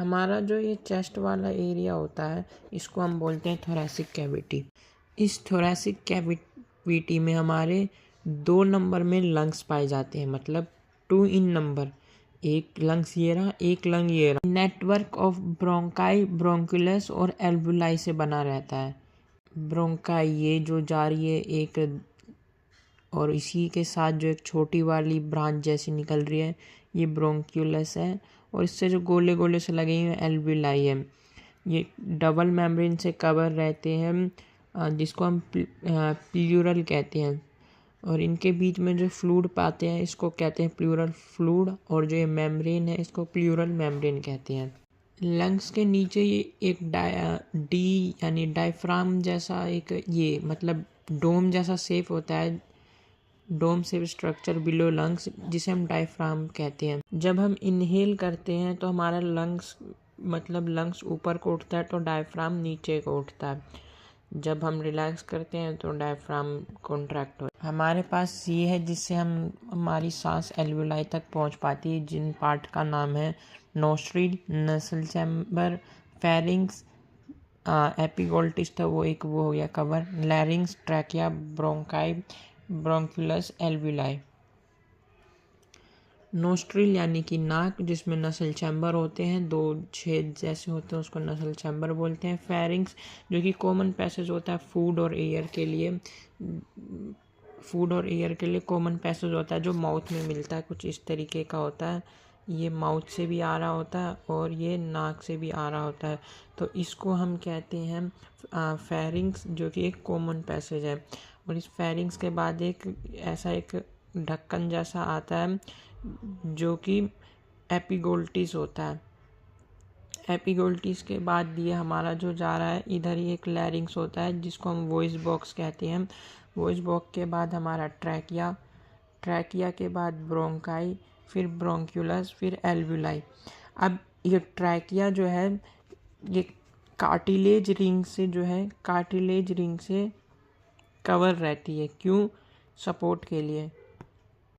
हमारा जो ये चेस्ट वाला एरिया होता है इसको हम बोलते हैं थोरैसिक कैविटी। इस थोरैसिक कैविटी में हमारे 2 नंबर में लंग्स पाए जाते हैं, मतलब 2 इन नंबर। एक लंग्स ये रहा, एक लंग ये रहा। नेटवर्क ऑफ ब्रोंकाई, ब्रोंकुलस और एल्वुलाई से बना रहता है। ब्रोंकाई ये जो जा रही है एक, और इसी के साथ जो एक छोटी वाली ब्रांच जैसी निकल रही है ये ब्रोंक्यूलस है, और इससे जो गोले गोले से लगे हुए एल्विलाई है। ये डबल मेम्ब्रेन से कवर रहते हैं, जिसको हम प्लूरल कहते हैं, और इनके बीच में जो फ्लूइड पाते हैं इसको कहते हैं प्लूरल फ्लूइड, और जो ये मेम्ब्रेन है इसको प्लूरल मेम्ब्रेन कहते हैं। लंग्स के नीचे ये एक डी यानी डायफ्राम जैसा एक ये मतलब डोम जैसा शेप होता है, dome shape structure below lungs, जिसे हम डायफ्राम कहते हैं। जब हम इनहेल करते हैं तो हमारा लंग्स ऊपर को उठता है तो डायफ्राम नीचे को उठता है। जब हम रिलैक्स करते हैं तो डायफ्राम कॉन्ट्रैक्ट हो। हमारे पास ये है जिससे हमारी सांस एल्वुलाई तक पहुंच पाती है, जिन पार्ट का नाम है नोस्ट्रिल, नसल चैम्बर, फेरिंग्स, एपिगोल्टिस था वो हो गया cover, larynx, trachea, bronchi, bronchioles, alveoli. Nostril यानी कि नाक, जिसमें नसल चैम्बर होते हैं, 2 छेद जैसे होते हैं, उसको नसल चैम्बर बोलते हैं। फेरिंग्स जो कि कॉमन पैसेज होता है फूड और एयर के लिए कॉमन पैसेज होता है जो माउथ में मिलता है, कुछ इस तरीके का होता है। ये माउथ से भी आ रहा होता है और ये नाक से भी आ रहा होता है, तो इसको हम कहते हैं फेरिंग्स, जो कि एक कॉमन पैसेज है। और इस फेरिंग्स के बाद एक ढक्कन जैसा आता है जो कि एपिगोल्टिस होता है। एपिगोल्टिस के बाद ये हमारा जो जा रहा है इधर ही एक लैरिंग्स होता है जिसको हम वॉइस बॉक्स कहते हैं। वॉइस बॉक्स के बाद हमारा ट्रैकिया के बाद ब्रोंकाई, फिर ब्रोंक्यूलस, फिर एल्वुलाई। अब ये ट्रैकिया जो है ये कार्टिलेज रिंग से कवर रहती है। क्यों? सपोर्ट के लिए।